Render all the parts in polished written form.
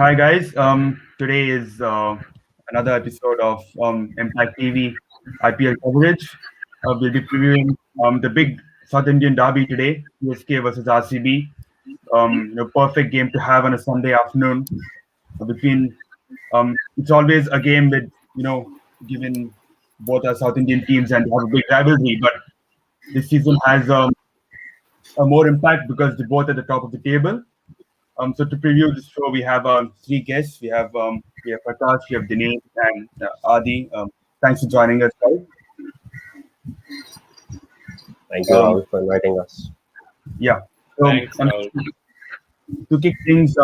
Hi guys. Today is another episode of Impact TV IPL coverage. We'll be previewing the big South Indian derby today, CSK versus RCB. Perfect game to have on a Sunday afternoon. Between it's always a game with given both our South Indian teams and they have a big rivalry, but this season has a more impact because they're both at the top of the table. So to preview this show, we have three guests. We have Prakash, we have Dinesh, and Adi. Thanks for joining us, guys. Thank you, Um, Rahul, for inviting us. yeah. So Thanks, Rahul. to kick things,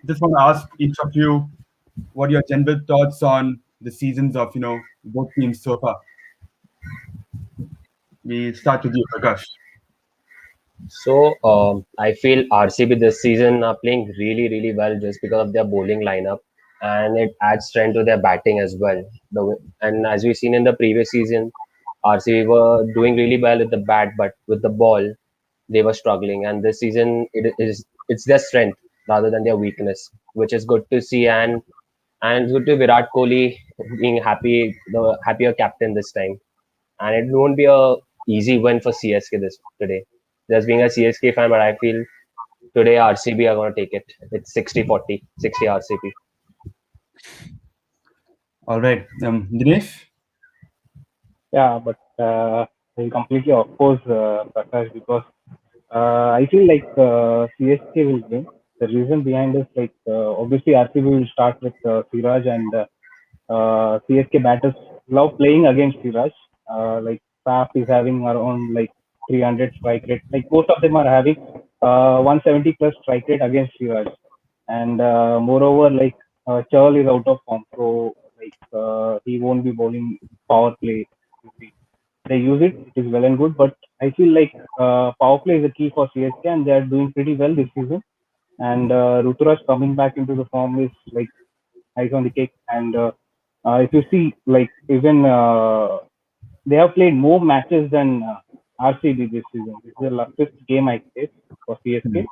just want to ask each of you what your general thoughts on the seasons of both teams so far. We start with you, Prakash. I feel RCB this season are playing really well just because of their bowling lineup, and it adds strength to their batting as well. And as we've seen in the previous season, RCB were doing really well with the bat, but with the ball, they were struggling. And this season, it's their strength rather than their weakness, which is good to see. And it's good to Virat Kohli being the happier captain this time. And it won't be a easy win for CSK this today. Just being a CSK fan, but I feel today RCB are going to take it. It's 60-40, 60 RCB. All right, Dinesh. Yeah, but I completely oppose Prakash because I feel like CSK will win. The reason behind is like obviously RCB will start with Siraj and CSK batters love playing against Siraj. Like Faf is having around like 300 strike rate. Like most of them are having 170 plus strike rate against Siraj, and moreover like Chahal is out of form, so like he won't be bowling power play. You see. They use it, it is well and good, but I feel like power play is the key for CSK, and they are doing pretty well this season. And Ruturaj coming back into the form is like ice on the cake. And if you see, like even they have played more matches than RCB this season. This is the fifth game I guess for CSK,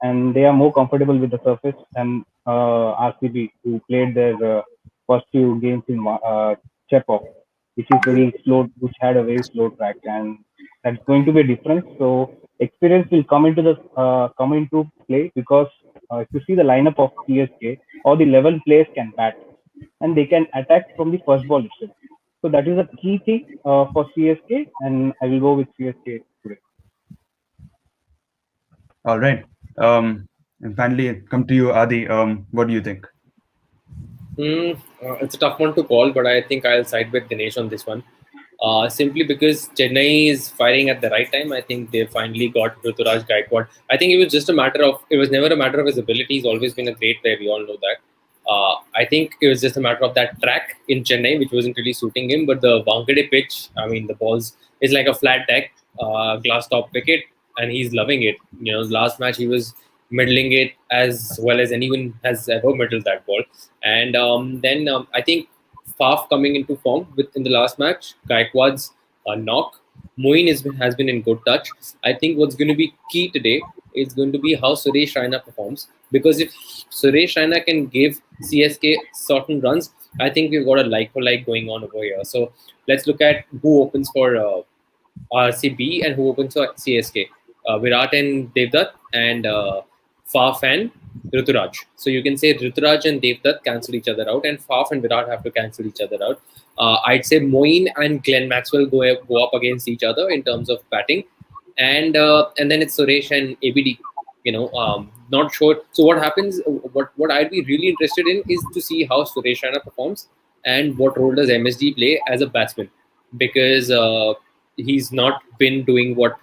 and they are more comfortable with the surface than RCB, who played their first few games in Chekhov, which is very slow, which had a very slow track, and that's going to be a difference. So experience will come into play because if you see the lineup of CSK, all the level players can bat and they can attack from the first ball itself. So that is a key thing for CSK, and I will go with CSK today. All right. And finally, come to you, Adi. What do you think? It's a tough one to call, but I think I'll side with Dinesh on this one. Simply because Chennai is firing at the right time. I think they finally got Ruturaj Gaikwad. I think it was never a matter of his ability. He's always been a great player. We all know that. I think it was just a matter of that track in Chennai, which wasn't really suiting him. But the Wankhede pitch, I mean, the balls is like a flat deck, glass top wicket, and he's loving it. Last match he was middling it as well as anyone has ever middled that ball. And then I think Faf coming into form in the last match, Gaikwad's knock. Moeen has been in good touch. I think what's going to be key today is going to be how Suresh Raina performs. Because if Suresh Raina can give CSK certain runs, I think we've got a like for like going on over here. So let's look at who opens for RCB and who opens for CSK. Virat and Devdutt and Faf and Ruturaj. So you can say Ruturaj and Devdutt cancel each other out, and Faf and Virat have to cancel each other out. I'd say Moeen and Glenn Maxwell go up against each other in terms of batting, and then it's Suresh and ABD. Not sure. So what happens? What I'd be really interested in is to see how Suresh Raina performs and what role does MSD play as a batsman, because he's not been doing what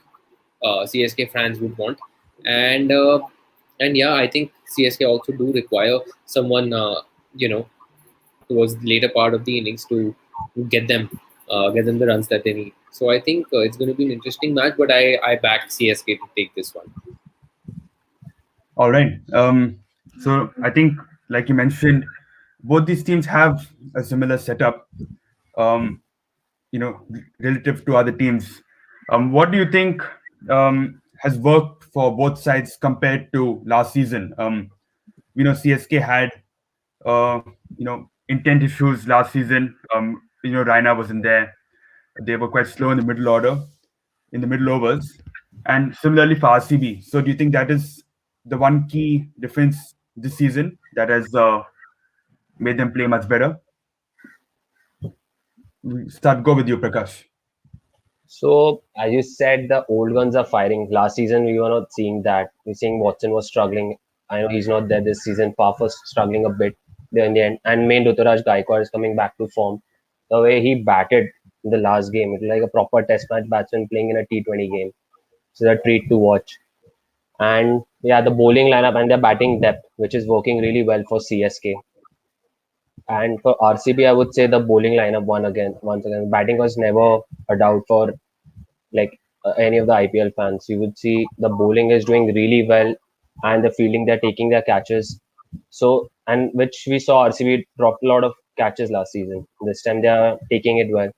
CSK fans would want, and yeah, I think CSK also do require someone, towards the later part of the innings to get them the runs that they need. So I think it's going to be an interesting match, but I back CSK to take this one. All right. So I think, like you mentioned, both these teams have a similar setup. Um, Relative to other teams. What do you think has worked for both sides compared to last season? CSK had intent issues last season. Raina wasn't there. They were quite slow in the middle order, in the middle overs, and similarly for RCB. So, do you think that is the one key difference this season that has made them play much better? Go with you, Prakash. So, as you said, the old guns are firing. Last season, we were not seeing that. We're seeing Watson was struggling. I know he's not there this season. Faf was struggling a bit there in the end. And main Ruturaj Gaikwad is coming back to form. The way he batted in the last game, it was like a proper test match batsman playing in a T20 game. It's a treat to watch. And yeah, the bowling lineup and their batting depth, which is working really well for CSK. And for RCB, I would say the bowling lineup once again. Batting was never a doubt for like any of the IPL fans. You would see the bowling is doing really well, and the fielding they're taking their catches. So, and which we saw RCB dropped a lot of catches last season. This time they are taking it well.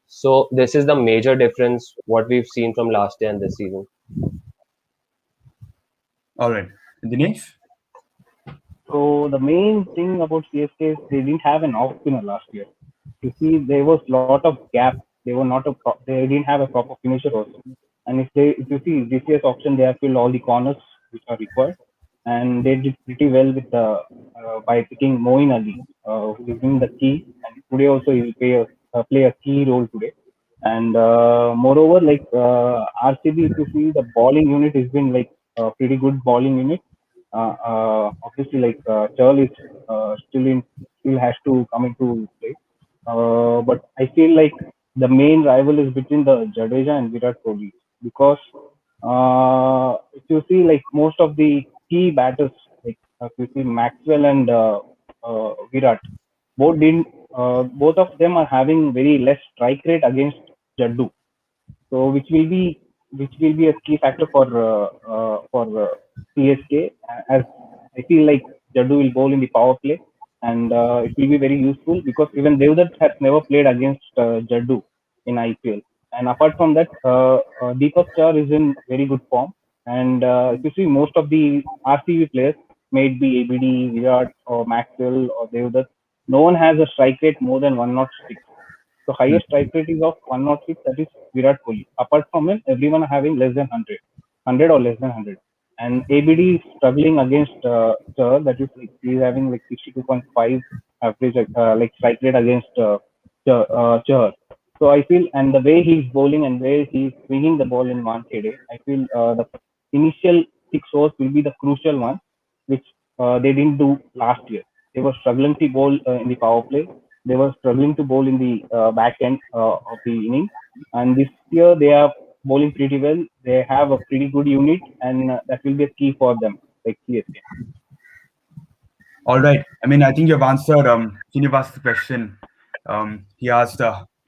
So this is the major difference what we've seen from last year and this season. All right, Dinesh. So the main thing about CSK is they didn't have an off spinner last year. You see, there was a lot of gap. They were not they didn't have a proper finisher also. And if you see this year's auction, they have filled all the corners which are required, and they did pretty well with by picking Moeen Ali, who is in the key, and today also he will play a key role today. And moreover, like RCB, if you see the bowling unit has been like a pretty good bowling unit. Obviously, like Churl is still has to come into play. But I feel like the main rival is between the Jadeja and Virat Kohli because if you see like most of the key batters, like if you see Maxwell and Virat, both of them are having very less strike rate against Jaddu. So which will be a key factor for CSK as I feel like Jaddu will bowl in the power play and it will be very useful because even Devdutt has never played against Jaddu in IPL. And apart from that, Deepak Char is in very good form. And if you see most of the RCB players, may it be ABD, Virat or Maxwell or Devdutt, no one has a strike rate more than 106. So Hmm. highest strike rate is of 106, that is Virat Kohli. Apart from him, everyone are having less than 100 or less than 100. And ABD is struggling against Char, that is like he's having like 62.5 average like strike rate against Char. So I feel, and the way he's bowling and way he's swinging the ball in Wankhede, I feel the initial 6 overs will be the crucial one, which they didn't do last year. They were struggling to bowl in the power play. They were struggling to bowl in the back end of the inning. And this year they are bowling pretty well. They have a pretty good unit, and that will be a key for them, like CSK. All right. I mean, I think you've answered Srinivas's question. He asked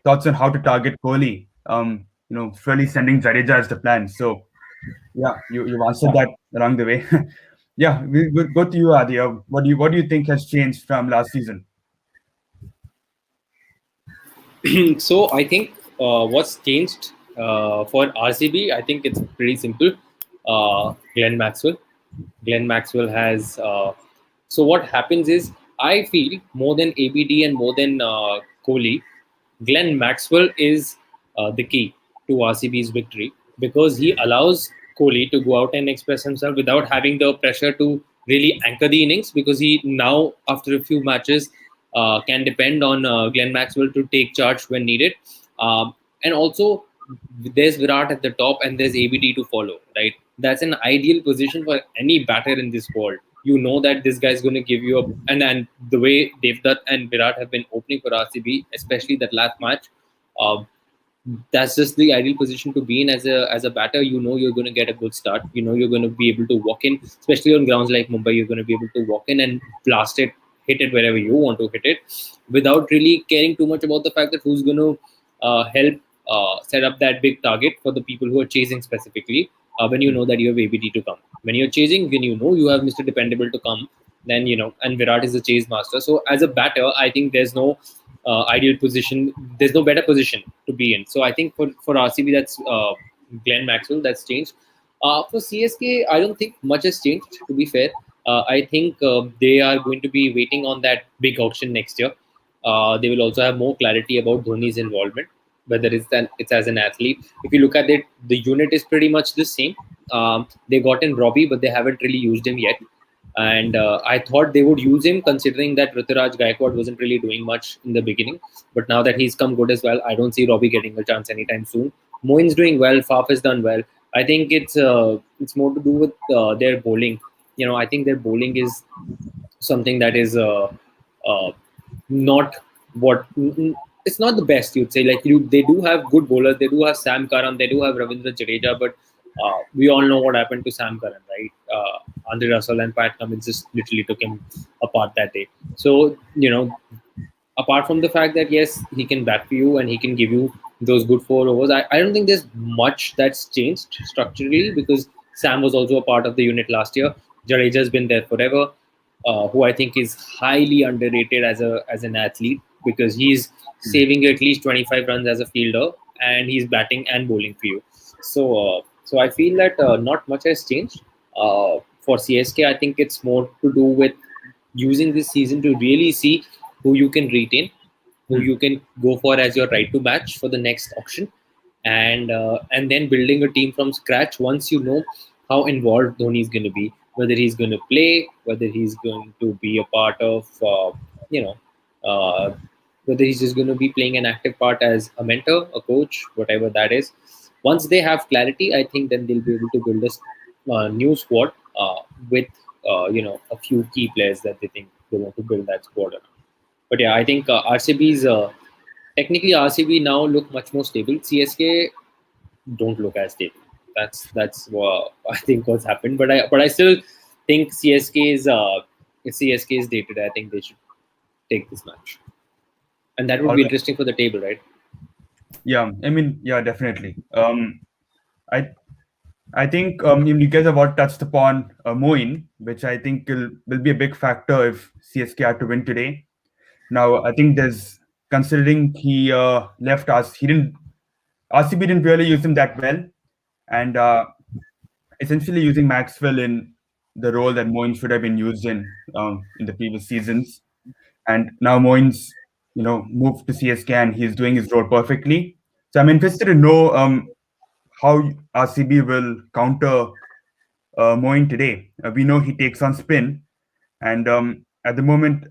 thoughts on how to target Kohli. Really sending Jadeja as the plan. So, yeah, you've answered that along the way. Yeah, we'll go to you, Adia. What do you think has changed from last season? So I think what's changed for RCB, I think it's pretty simple. Glenn Maxwell. Glenn Maxwell has. So what happens is, I feel more than ABD and more than Kohli, Glenn Maxwell is the key to RCB's victory because he allows Kohli to go out and express himself without having the pressure to really anchor the innings because he now, after a few matches, can depend on Glenn Maxwell to take charge when needed. And also, there's Virat at the top and there's ABD to follow, right? That's an ideal position for any batter in this world. You know that this guy's going to give you a and the way Devdutt and Virat have been opening for RCB, especially that last match, uh, that's just the ideal position to be in as a batter. You know you're going to get a good start. You know you're going to be able to walk in, especially on grounds like Mumbai. You're going to be able to walk in and blast it, hit it wherever you want to hit it, without really caring too much about the fact that who's going to help set up that big target for the people who are chasing specifically. When you know that you have ABD to come, when you're chasing, when you know you have Mr. Dependable to come, then and Virat is the chase master. So as a batter, I think there's no ideal position. There's no better position to be in. So I think for RCB, that's Glenn Maxwell. That's changed. For CSK, I don't think much has changed. To be fair, I think they are going to be waiting on that big auction next year. They will also have more clarity about Dhoni's involvement, whether it's as an athlete. If you look at it, the unit is pretty much the same. They got in Robbie, but they haven't really used him yet. And I thought they would use him, considering that Ruturaj Gaikwad wasn't really doing much in the beginning. But now that he's come good as well, I don't see Robbie getting a chance anytime soon. Moeen's doing well. Faf has done well. I think it's more to do with their bowling. I think their bowling is something that is uh, not what it's not the best, you'd say. Like, they do have good bowlers. They do have Sam Curran. They do have Ravindra Jadeja. But we all know what happened to Sam Curran, right? Andre Russell and Pat Cummins just literally took him apart that day. So, apart from the fact that yes, he can bat for you and he can give you those good 4 overs, I don't think there's much that's changed structurally, because Sam was also a part of the unit last year. Jadeja's been there forever, who I think is highly underrated as an athlete, because he's saving you at least 25 runs as a fielder, and he's batting and bowling for you. So I feel that not much has changed for CSK. I think it's more to do with using this season to really see who you can retain, who you can go for as your right to match for the next auction, and then building a team from scratch once you know how involved Dhoni is going to be, whether he's going to play, whether he's going to be a part of, you know, uh, whether he's just going to be playing an active part as a mentor, a coach, whatever that is. Once they have clarity, I think then they'll be able to build a new squad with a few key players that they think they want to build that squad around. But yeah, I think RCB's technically RCB now look much more stable. CSK don't look as stable. That's what I think what's happened. But I still think CSK is dated. I think they should take this match, and that would All be right. interesting for the table, right? Yeah, I mean, yeah, definitely. I I think you guys have all touched upon Moeen, which I think will be a big factor if CSK are to win today. Now, I think there's considering he left us, he didn't RCB didn't really use him that well, and essentially using Maxwell in the role that Moeen should have been used in the previous seasons. And now Moeen's moved to CSK and he's doing his role perfectly. So I'm interested to know how RCB will counter Moeen today. We know he takes on spin, and at the moment,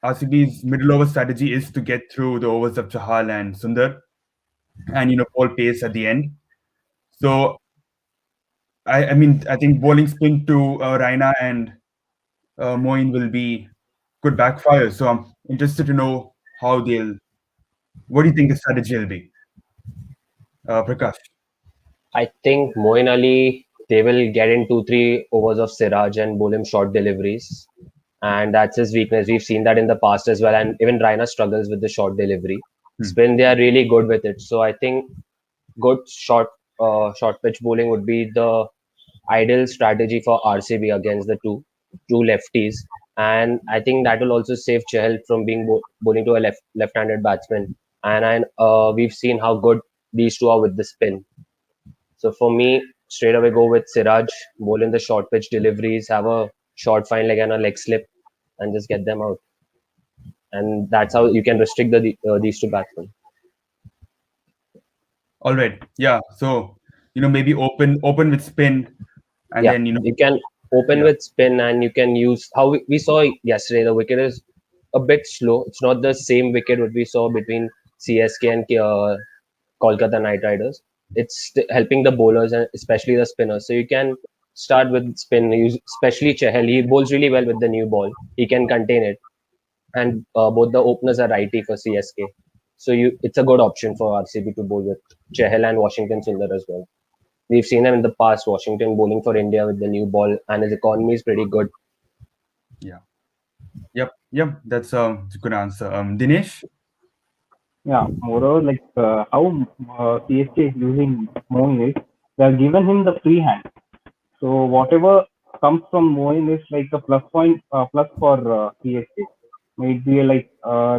RCB's middle over strategy is to get through the overs of Chahal and Sundar, and bowl pace at the end. So I mean I think bowling spin to Raina and Moeen will be good backfire. So I'm interested to know how they'll. What do you think the strategy will be, Prakash? I think Moeen Ali, they will get in 2-3 overs of Siraj and bowl him short deliveries. And that's his weakness. We've seen that in the past as well. And even Raina struggles with the short delivery. Spin, they are really good with it. So I think good short pitch bowling would be the ideal strategy for RCB against the two lefties. And I think that will also save Chahal from being bowling to a left-handed batsman. And we've seen how good these two are with the spin. So for me, straight away go with Siraj, bowl in the short pitch deliveries, have a short fine leg and a leg slip, and just get them out. And that's how you can restrict these two batsmen. All right, yeah. So maybe open with spin, and Yeah, then you can open yeah. with spin, and you can use how we saw yesterday. The wicket is a bit slow. It's not the same wicket what we saw between CSK and Kolkata Knight Riders. It's helping the bowlers and especially the spinners. So you can start with spin, especially Chahal. He bowls really well with the new ball. He can contain it, and both the openers are righty for CSK. So it's a good option for RCB to bowl with Chahal and Washington Sundar as well. We've seen them in the past, Washington bowling for India with the new ball, and his economy is pretty good. Yeah. Yep. That's a good answer. Dinesh. Yeah, moreover, like how CSK is using Moeen is they have given him the free hand. So whatever comes from Moeen is like a plus point, plus for CSK. Maybe like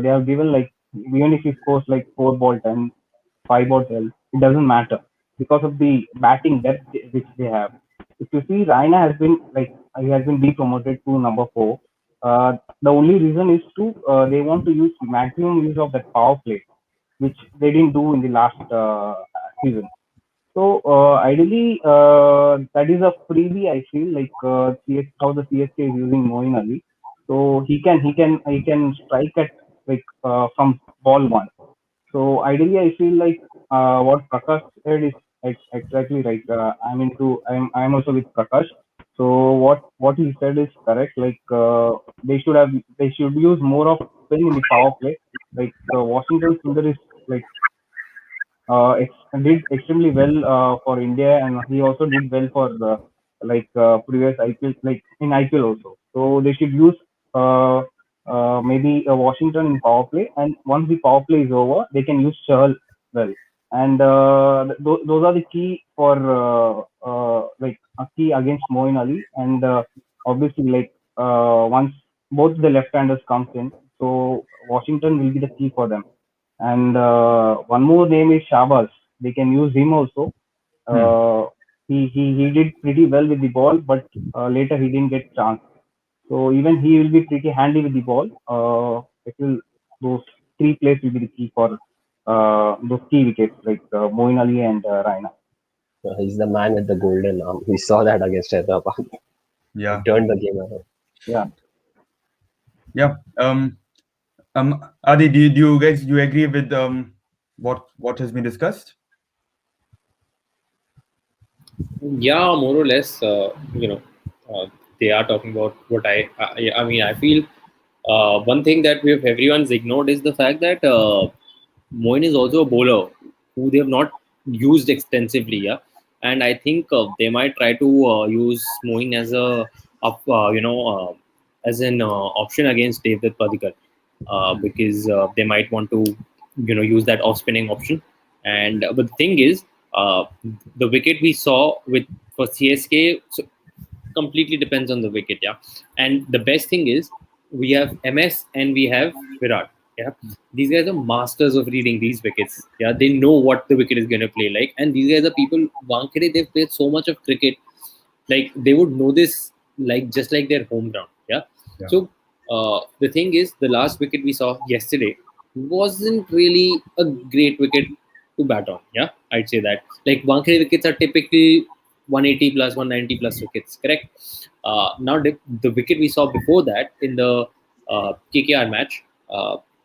they have given like even if he scores like 4 ball 10, 5 ball 12, it doesn't matter because of the batting depth which they have. if you see, Raina has been like he has been depromoted to number four. The only reason is to they want to use maximum use of that power play, which they didn't do in the last season. So ideally, that is a freebie. I feel like how the CSK is using Moeen Ali, so he can strike at like from ball one. So ideally, I feel like what Prakash said is exactly right. I'm also with Prakash. So what he said is correct. Like they should use more of spin in the power play. Like Washington Sundar is like did extremely well for India, and he also did well for the previous IPL, like in IPL also. So they should use maybe Washington in power play, and once the power play is over, they can use Chahal well. And those are the key for like a key against Moeen Ali, and obviously once both the left-handers comes in, so Washington will be the key for them. And one more name is Shabazz. They can use him also. Hmm. He did pretty well with the ball, but later he didn't get chance. So even he will be pretty handy with the ball. It will those three plays will be the key for those key wickets like Moeen Ali and Raina. He's the man with the golden arm. We saw that against Hyderabad. He Yeah. turned the game around. Yeah. Yeah. Adi, do you guys do you agree with what has been discussed? Yeah, more or less. They are talking about what I mean. I feel one thing that everyone's ignored is the fact that Moeen is also a bowler who they have not used extensively. Yeah, and I think they might try to use Moeen as a up, as an option against David Padikar, because they might want to use that off spinning option. And but the thing is, uh, the wicket we saw with for CSK completely depends on the wicket. Yeah, and the best thing is we have MS and we have Virat. Yeah, these guys are masters of reading these wickets. Yeah, they know what the wicket is going to play like, and these guys are people. Wankhede, they've played so much of cricket, like they would know this like just like their home ground. Yeah, Yeah. so the thing is, the last wicket we saw yesterday wasn't really a great wicket to bat on. Yeah, I'd say that. Like Wankhede wickets are typically 180 plus 190 plus wickets, correct? Now the wicket we saw before that in the KKR match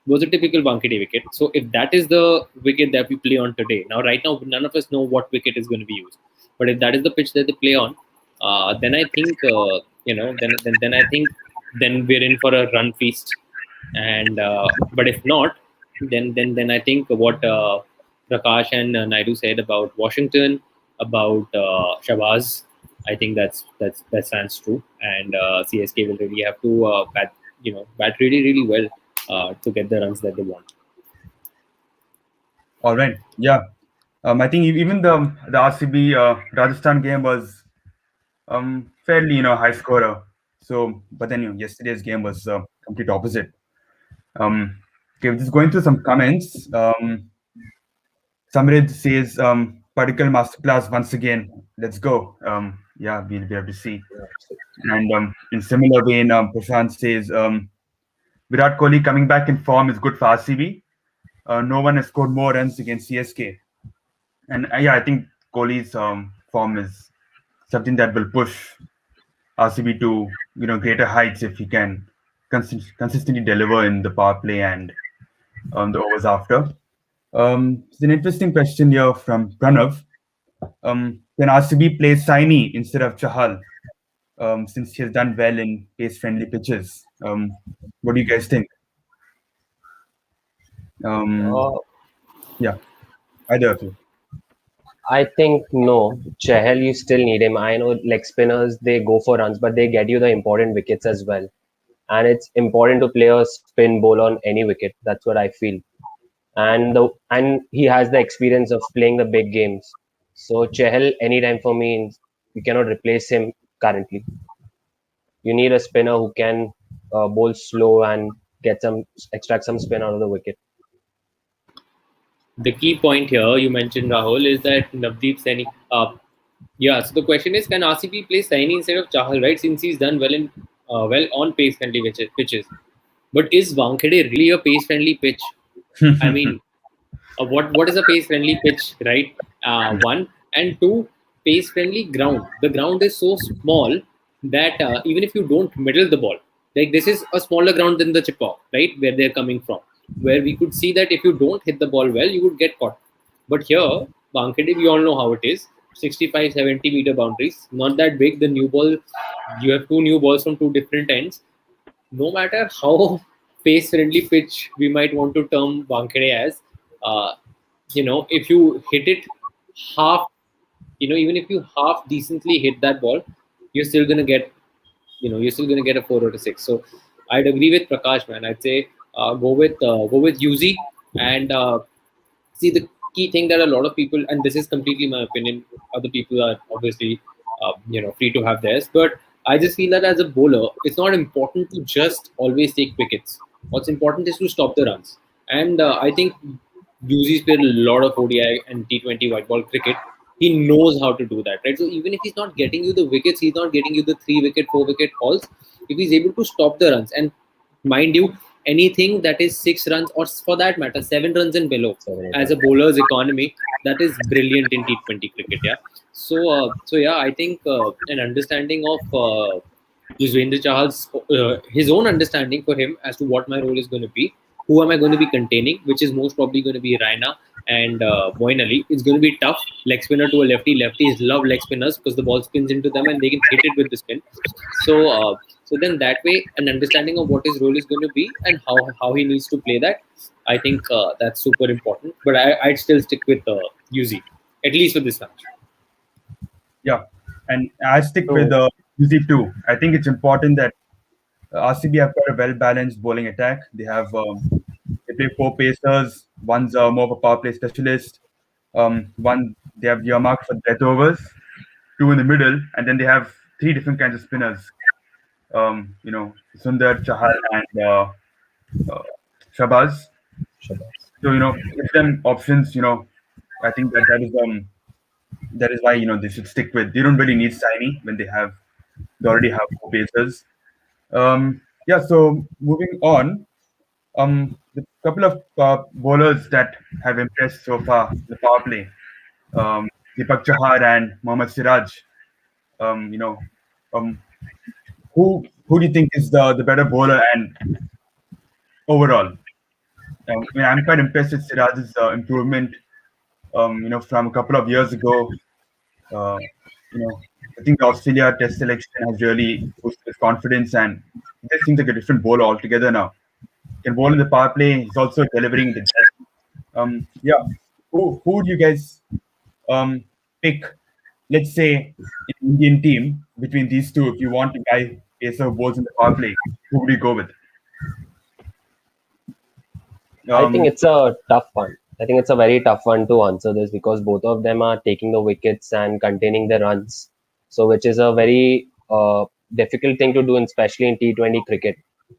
was a typical Wankhede wicket. So if that is the wicket that we play on today, now right now none of us know what wicket is going to be used. But if that is the pitch that they play on, then I think then I think then we're in for a run feast. And but if not, then I think what Prakash and Naidu said about Washington, about Shabazz, I think that stands true. And CSK will really have to bat really well to get the runs that they want. All right. Yeah. I think even the RCB Rajasthan game was fairly high scorer. So, but then yesterday's game was complete opposite. Okay, just going through some comments. Samrid says, particle masterclass once again. Let's go. Yeah, we'll be able to see. And in similar vein, Prashant says, Virat Kohli coming back in form is good for RCB. No one has scored more runs against CSK. And yeah, I think Kohli's form is something that will push RCB to greater heights if he can consistently deliver in the power play and the overs after. It's an interesting question here from Pranav. Can RCB play Saini instead of Chahal since he has done well in pace-friendly pitches? What do you guys think? Um, Uh, yeah, either of you. I think no. Chahal, you still need him. I know leg spinners, they go for runs, but they get you the important wickets as well. And it's important to play a spin bowl on any wicket. That's what I feel. And he has the experience of playing the big games. So Chahal, anytime for me, you cannot replace him currently. You need a spinner who can bowl slow and extract some spin out of the wicket. The key point here you mentioned, Rahul, is that Navdeep Saini. Yeah. So the question is, can RCB play Saini instead of Chahal? Right, since he's done well in well on pace friendly pitches. But is Wankhede really a pace friendly pitch? I mean, what is a pace friendly pitch, right? One and two, pace friendly ground. The ground is so small that even if you don't middle the ball, like this is a smaller ground than the chip off, right, where they're coming from, where we could see that if you don't hit the ball well, you would get caught. But here, Bankhede, we all know how it is. 65, 70-meter boundaries, not that big. The new ball, you have two new balls from two different ends. No matter how pace friendly pitch we might want to term Wankhede as, uh, if you hit it half, even if you half decently hit that ball, you're still gonna get, you're still gonna get a 4 or a 6. So I'd agree with Prakash, man. I'd say go with UZ and see the key thing that a lot of people, and this is completely my opinion. Other people are obviously, free to have theirs, but I just feel that as a bowler, it's not important to just always take wickets. What's important is to stop the runs, and I think UZ's played a lot of ODI and T20 white ball cricket. He knows how to do that, right? So even if he's not getting you the wickets, he's not getting you the 3 wicket, 4 wicket hauls. If he's able to stop the runs, and mind you, anything that is 6 runs or for that matter 7 runs and below as a bowler's economy, that is brilliant in T20 cricket. Yeah. So yeah, I think an understanding of Yuzvendra Chahal's his own understanding for him as to what my role is going to be, who am I going to be containing, which is most probably going to be Raina and Moeen Ali. It's going to be tough. Leg spinner to a lefty. Lefties love leg spinners because the ball spins into them and they can hit it with the spin. So then that way, an understanding of what his role is going to be and how he needs to play that, I think that's super important. But I'd still stick with UZ, at least for this match. Yeah, and I stick with So UZ too. I think it's important that RCB have got a well balanced bowling attack. They play four pacers. One's more of a power play specialist. One they have earmarked for death overs. Two in the middle, and then they have three different kinds of spinners. Sundar, Chahal, and uh, Shabazz. So give them options. I think that is why they should stick with. They don't really need Saini when they already have four pacers. Yeah. So moving on, the couple of bowlers that have impressed so far in the power play, Deepak Chahar and Mohammad Siraj. Um, you know, um, who do you think is the better bowler and overall? I'm quite impressed with Siraj's improvement. From a couple of years ago, uh, you know, I think the Australia Test selection has really boosted his confidence, and he just seems like a different bowler altogether now. He can bowl in the power play. He's also delivering the death. Yeah. Who do you guys um pick? Let's say in Indian team between these two, if you want a guy pacer who bowls in the power play, who would you go with? I think Um, it's a tough one. I think it's a very tough one to answer this because both of them are taking the wickets and containing the runs. So, which is a very difficult thing to do, especially in T20 cricket.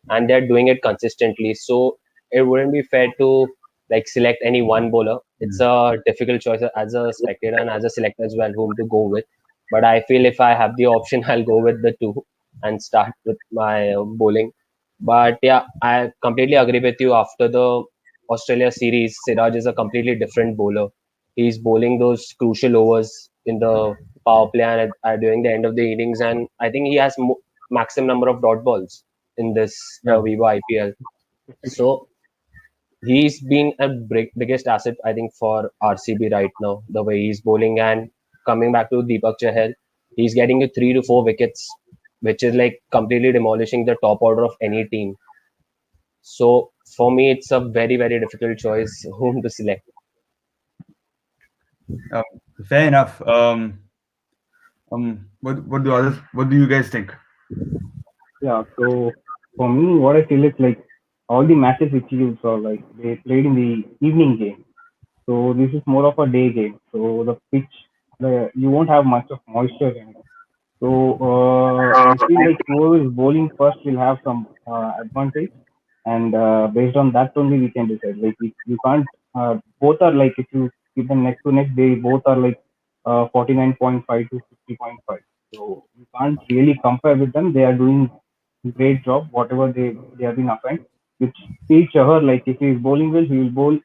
And they're doing it consistently. So, it wouldn't be fair to like select any one bowler. It's a difficult choice as a spectator and as a selector as well, whom to go with. But I feel if I have the option, I'll go with the two and start with my bowling. But yeah, I completely agree with you. After the Australia series, Siraj is a completely different bowler. He's bowling those crucial overs in the power play and during the end of the innings, and I think he has maximum number of dot balls in this yeah. Vivo IPL. 56. So he's been a biggest asset, I think, for RCB right now. The way he's bowling and coming back to Deepak Chahal, he's getting you 3 to 4 wickets, which is like completely demolishing the top order of any team. So for me, it's a very, very difficult choice whom to select. Um, Fair enough. What do you guys think? Yeah, so for me, what I feel is like all the matches which you saw, like they played in the evening game. So this is more of a day game. So the pitch, you won't have much of moisture in it. So I feel like whoever is bowling first will have some advantage, and based on that only we can decide. Like you can't. Both are like if you keep them next to next, they both are like 49.5 to 50.5. So you can't really compare with them. They are doing great job, whatever they have been assigned. With Steve Chahar, like if he is bowling well, he will bowl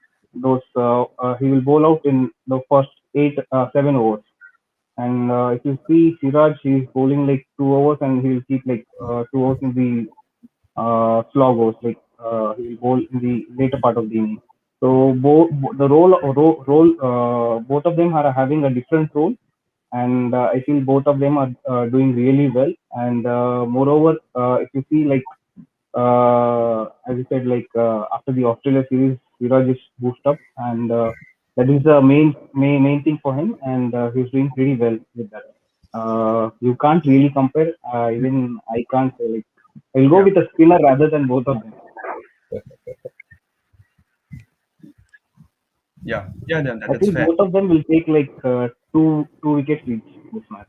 out in the first 7 overs. And if you see Siraj, he's bowling like 2 overs and he'll keep like 2 overs in the slog overs, like he'll bowl in the later part of the inning. So both of them are having a different role, and I feel both of them are doing really well. And moreover, if you see like as you said, like after the Australia series, Viraj is boost up, and that is the main thing for him, and he's doing pretty well with that. You can't really compare. Even I can't say like I'll go Yeah, with a spinner rather than both of them. yeah. Then I that's think fair. both of them will take like two wickets each this match.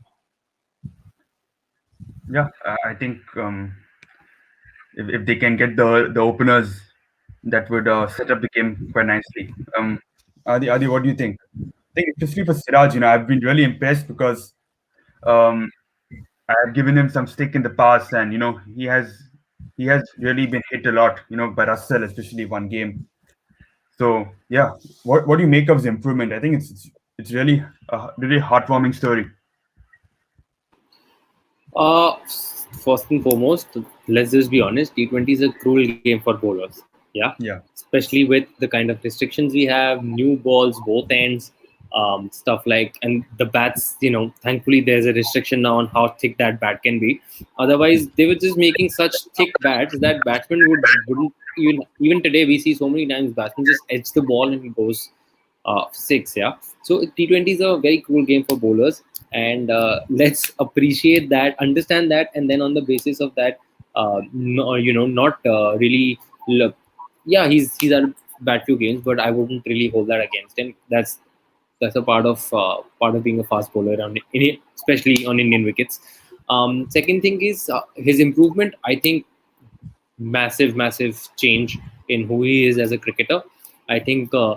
Yeah, I think if they can get the openers, that would set up the game quite nicely. Adi, what do you think? I think especially for Siraj, I've been really impressed because um, I have given him some stick in the past, and he has really been hit a lot, by Russell, especially one game. So yeah, what do you make of his improvement? I think it's really a really heartwarming story. Uh, First and foremost, let's just be honest. T20 is a cruel game for bowlers. Yeah, Yeah, especially with the kind of restrictions we have, new balls both ends, stuff like, and the bats. Thankfully there's a restriction now on how thick that bat can be. Otherwise, they were just making such thick bats that batsmen wouldn't even today we see so many times batsmen just edge the ball and it goes six. Yeah, so T20 is a very cool game for bowlers, and let's appreciate that, understand that, and then on the basis of that, no, not really look. Yeah, he's had a bad few games, but I wouldn't really hold that against him. That's a part of being a fast bowler especially on Indian wickets. Second thing is his improvement. I think massive change in who he is as a cricketer. I think uh,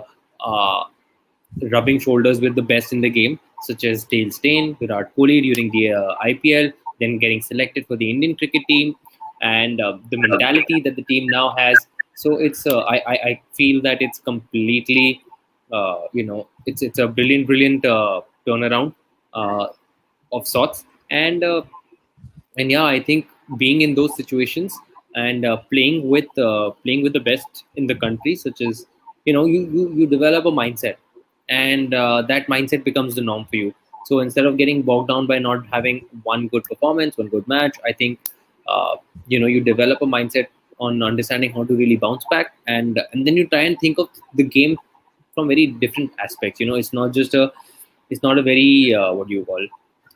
rubbing shoulders with the best in the game, such as Dale Steyn, Virat Kohli during the IPL, then getting selected for the Indian cricket team, and the mentality that the team now has. So I feel that it's completely, it's a brilliant turnaround uh, of sorts, and yeah, I think being in those situations and playing with the best in the country, such as you develop a mindset, and that mindset becomes the norm for you. So instead of getting bogged down by not having one good performance, one good match, I think uh, you develop a mindset on understanding how to really bounce back, and then you try and think of the game from very different aspects. It's not a very what do you call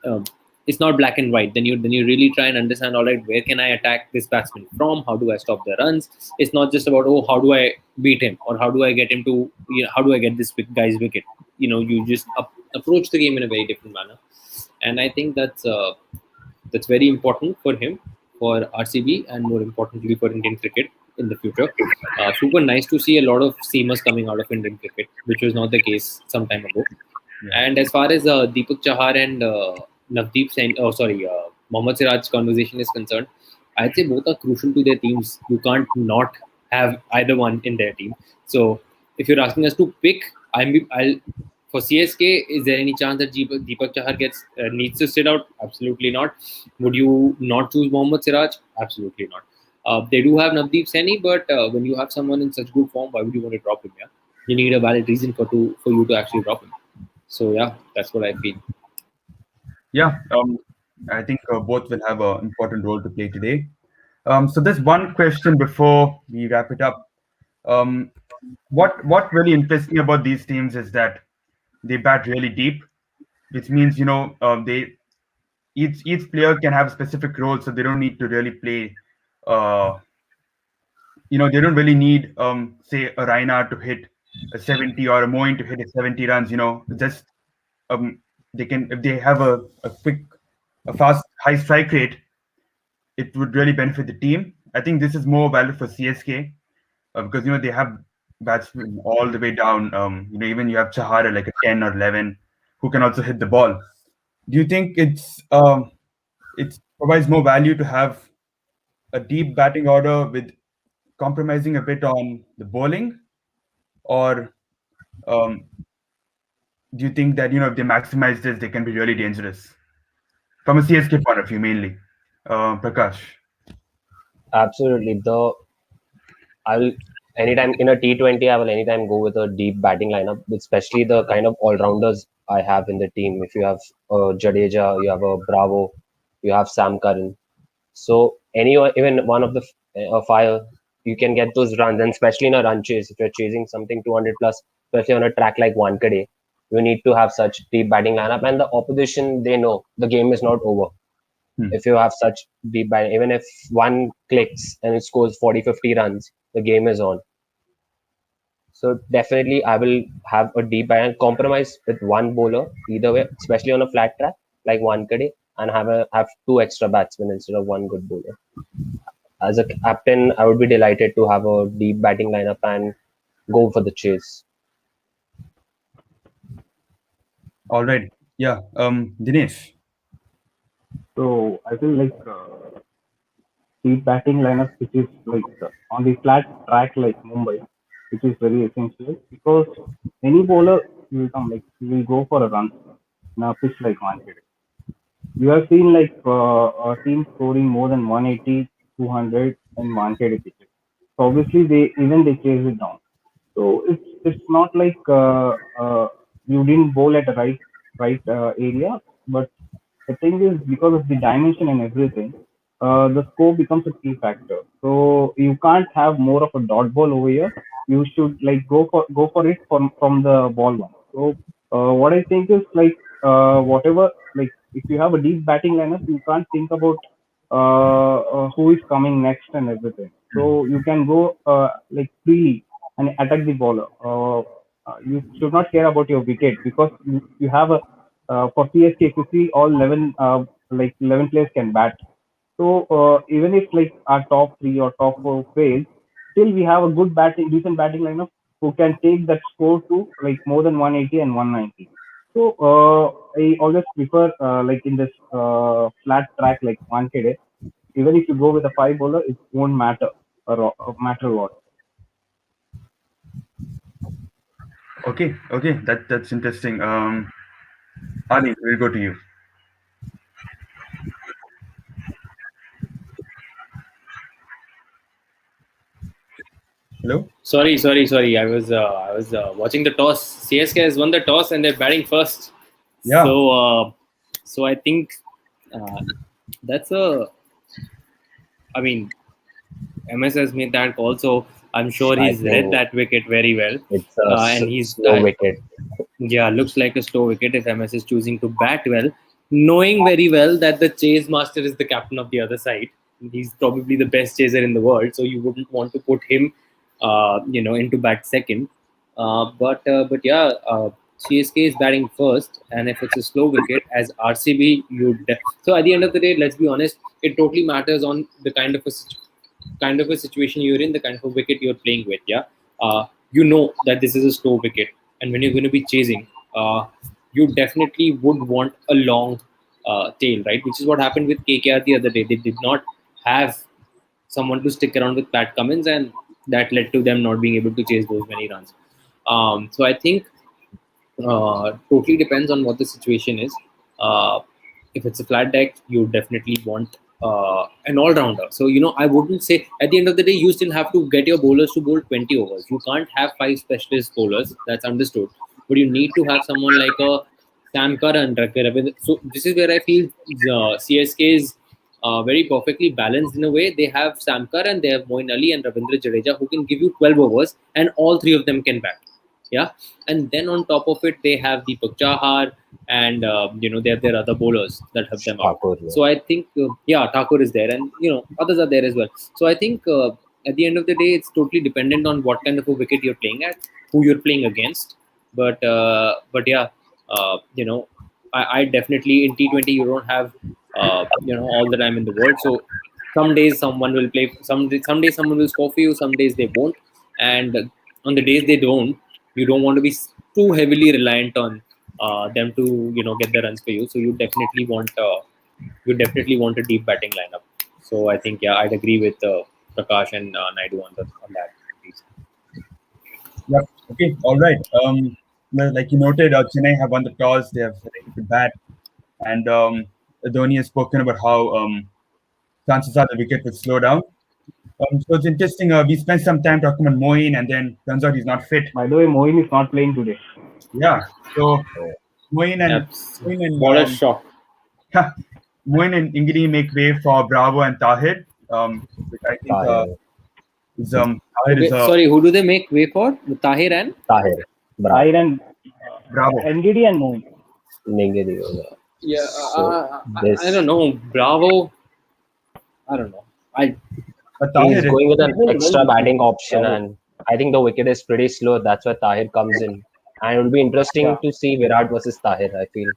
um, it's not black and white. Then you really try and understand, all right, where can I attack this batsman from? How do I stop the runs? It's not just about, oh, how do I beat him, or how do I get him to, how do I get this guy's wicket. You just approach the game in a very different manner, and I think that's very important for him, for RCB, and more importantly for Indian cricket in the future. Super nice to see a lot of seamers coming out of Indian cricket, which was not the case some time ago. yeah, And as far as Deepak Chahar and Navdeep Sain, oh sorry, Mohammad Siraj's conversation is concerned, I'd say both are crucial to their teams. You can't not have either one in their team. So if you're asking us to pick, I'll for CSK. Is there any chance that Deepak Chahar gets needs to sit out? Absolutely not. Would you not choose Mohammad Siraj? Absolutely not. They do have Navdeep Saini, but when you have someone in such good form, why would you want to drop him? Yeah, you need a valid reason for you to actually drop him. So yeah, that's what I feel. yeah. I think both will have an important role to play today. So there's one question before we wrap it up. Um, what really interests me about these teams is that they bat really deep, which means they each player can have a specific role, so they don't need to really play. Uh, they don't really need say a Raina to hit a 70 or a Moeen to hit a 70 runs. Just um, they can, if they have a quick, a fast, high strike rate, it would really benefit the team. I think this is more valid for CSK because they have batsmen all the way down. Even you have Chahara like a 10 or 11. who can also hit the ball. Do you think it provides more value to have a deep batting order with compromising a bit on the bowling, or um, do you think that if they maximize this, they can be really dangerous from a CSK point of view mainly? Prakash. Absolutely. I will anytime in a T20, I will anytime go with a deep batting lineup, especially the kind of all rounders I have in the team. If you have Jadeja, you have a Bravo, you have Sam Curran. So anyone, even one of the fire, you can get those runs, and especially in a run chase, if you're chasing something 200 plus, especially on a track like Wankhede, you need to have such deep batting lineup, and the opposition they know the game is not over. Hmm. If you have such deep batting, even if one clicks and it scores 40, 50 runs, the game is on. So definitely, I will have a deep and compromise with one bowler either way, especially on a flat track like Wankhede, and have two extra batsmen instead of one good bowler. As a captain, I would be delighted to have a deep batting lineup and go for the chase. All right. Yeah. Dinesh. So I feel like deep batting lineup, which is like on the flat track like Mumbai, which is very essential because any bowler will come like will go for a run in a pitch like Wankhede. You have seen like a team scoring more than 180, 200 in Wankhede pitches. So obviously they chase it down. So it's not like you didn't bowl at the right area, but the thing is because of the dimension and everything, the scope becomes a key factor. So you can't have more of a dot ball over here. You should like go for it from the ball one. So what I think is like whatever like if you have a deep batting lineup, you can't think about who is coming next and everything. So you can go like freely and attack the bowler. You should not care about your wicket because you have a for CSK, if you see all 11 like 11 players can bat. So even if like our top three or top four fails, still we have a good batting, decent batting lineup who can take that score to like more than 180 and 190. So I always prefer like in this flat track like Wankhede, even if you go with a five bowler, it won't matter or matter what. Okay. Okay. That's interesting. Ali, we'll go to you. Hello. Sorry. I was watching the toss. CSK has won the toss and they're batting first. Yeah. So I think uh, that's a. I mean, MS has made that call, so I'm sure I he's read think that wicket very well, it's a and he's slow wicket. yeah, looks like a slow wicket if MS is choosing to bat well, knowing very well that the chase master is the captain of the other side. He's probably the best chaser in the world, so you wouldn't want to put him, into bat second. But yeah, CSK is batting first, and if it's a slow wicket, as RCB, so at the end of the day, let's be honest, it totally matters on the kind of a situation you're in, the kind of a wicket you're playing with. Yeah, you know that this is a slow wicket, and when you're going to be chasing, you definitely would want a long tail, right? Which is what happened with KKR the other day. They did not have someone to stick around with Pat Cummins, and that led to them not being able to chase those many runs. So I think totally depends on what the situation is. If it's a flat deck, you definitely want an all-rounder. So I wouldn't say at the end of the day you still have to get your bowlers to bowl 20 overs. You can't have five specialist bowlers. That's understood. But you need to have someone like a Sam Curran, So this is where I feel CSK is very perfectly balanced in a way. They have Sam Curran, they have Moeen Ali and Ravindra Jadeja who can give you 12 overs, and all three of them can bat. Yeah, and then on top of it, they have Deepak Chahar, and they have their other bowlers that help them out. Thakur, So I think, Thakur is there, and others are there as well. So I think at the end of the day, it's totally dependent on what kind of a wicket you're playing at, who you're playing against. But yeah, I definitely in T20 you don't have all the time in the world. So some days someone will play, some days someone will score for you, some days they won't, and on the days they don't, you don't want to be too heavily reliant on them to get the runs for you. So you definitely want a deep batting lineup. So I think, yeah, I'd agree with Prakash and Naidu on that piece. Yep. Okay. All right. Well, like you noted, Chennai have won the toss. They have selected to bat, and Dhoni has spoken about how chances are the wicket will slow down. So it's interesting. We spent some time talking about Moeen, and then turns out he's not fit. By the way, Moeen is not playing today. Yeah. So Moeen and Abs- Moeen and what a shock. Moeen and Ingidi make way for Bravo and Tahir. Which I think Tahir, is Tahir is Okay, a sorry, who do they make way for? Tahir and Tahir, Bravo, Tahir and Bravo. NGD and Moeen. Ningedi. yeah, So I this don't know. Bravo. I don't know. I But he's Tahir is going with an He played well extra this batting season. option, and I think the wicket is pretty slow. That's why Tahir comes in, and it will be interesting Yeah, to see Virat versus Tahir. I feel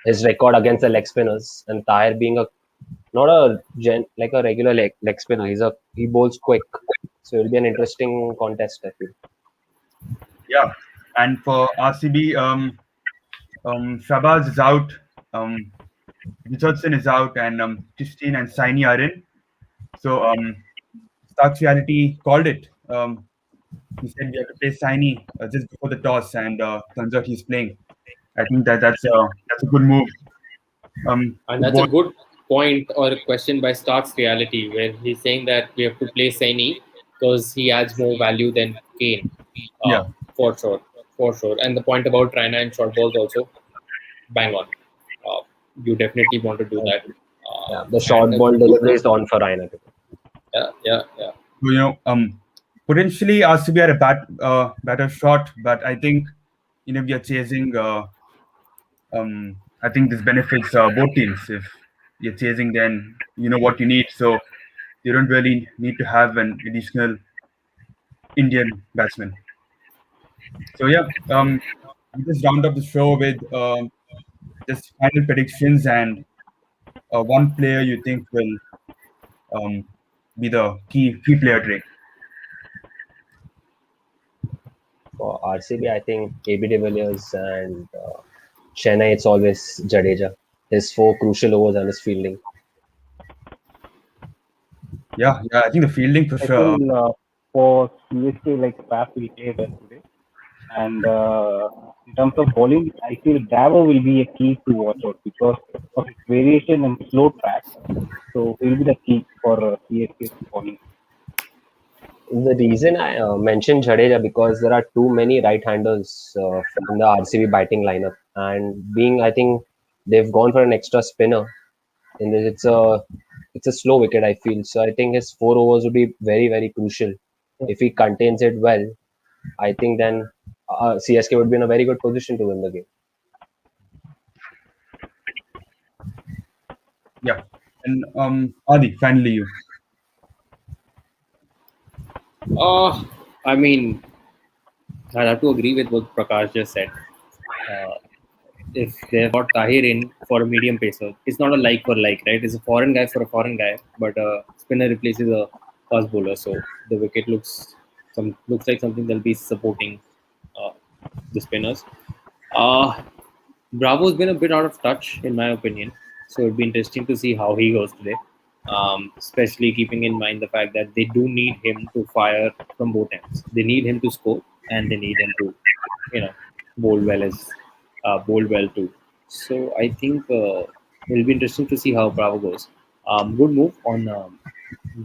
his record against the leg spinners, and Tahir being a not a like a regular leg spinner. He bowls quick, so it'll be an interesting contest. I feel. yeah. And for RCB, Shabazz is out. Um, Richardson is out, and Christine and Saini are in. So Starks Reality called it. He said we have to play Saini just before the toss, and turns out he's playing. I think that's a good move. And To that's a both, good point or a question by Stark's Reality, where he's saying that we have to play Saini because he adds more value than Kane, uh, yeah, for sure, for sure. And the point about Raina and short balls also, bang on. Uh, you definitely want to do that. Yeah, the And short ball delivery is on for Raina. yeah, yeah, yeah. so, potentially RCB had a better shot, but I think we are chasing. I think this benefits both teams. If you're chasing, then you know what you need. So you don't really need to have an additional Indian batsman. So yeah, we just round up the show with just final predictions and one player you think will um, be the key player today. For RCB, I think AB de Villiers and Chennai, it's always Jadeja. His four crucial overs and his fielding. Yeah, yeah, I think the fielding for I sure. feel for CSK, like Faf will play well today. And in terms of bowling, I feel Bravo will be a key to watch out because of its variation and slow track. So he will be the key for CSK bowling. The reason I mentioned Jadeja because there are too many right-handers in the RCB batting lineup, and being I think they've gone for an extra spinner. And it's a slow wicket I feel. So I think his four overs would be very crucial. If he contains it well, I think then CSK would be in a very good position to win the game. Yeah, and Adi, finally you. I mean, I have to agree with what Prakash just said. Uh, if they've got Tahir in for a medium pacer, it's not a like for like, right? It's a foreign guy for a foreign guy, but a spinner replaces a fast bowler, so the wicket looks like something they'll be supporting uh, the spinners. Uh, Bravo's been a bit out of touch, in my opinion. So it'd be interesting to see how he goes today. Especially keeping in mind the fact that they do need him to fire from both ends. They need him to score, and they need him to, you know, bowl well as bowl well too. So I think it'll be interesting to see how Bravo goes. Good move on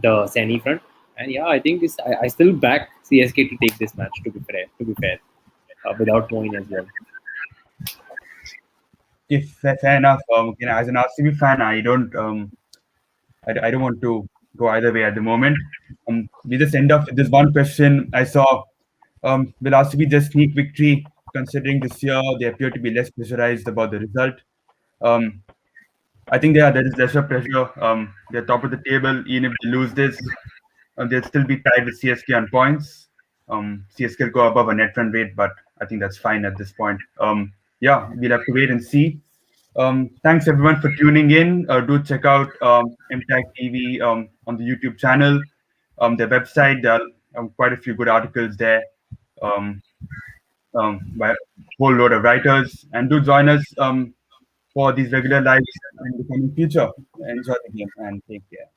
the Sani front, and yeah, I think I still back CSK to take this match. To be fair, without Moeen as well. If fair enough, as an RCB fan, I don't want to go either way at the moment. We just end up with this one question. I saw, will RCB just sneak victory? Considering this year they appear to be less pressurized about the result. Um, I think there is lesser pressure. They're top of the table. Even if they lose this, they'll still be tied with CSK on points. CSK will go above a net run rate, but I think that's fine at this point. Yeah, we'll have to wait and see. Thanks everyone for tuning in. Do check out Impact TV on the YouTube channel, their website. There are quite a few good articles there. Um, by a whole load of writers. And do join us for these regular lives in the coming future. Enjoy the game and take care.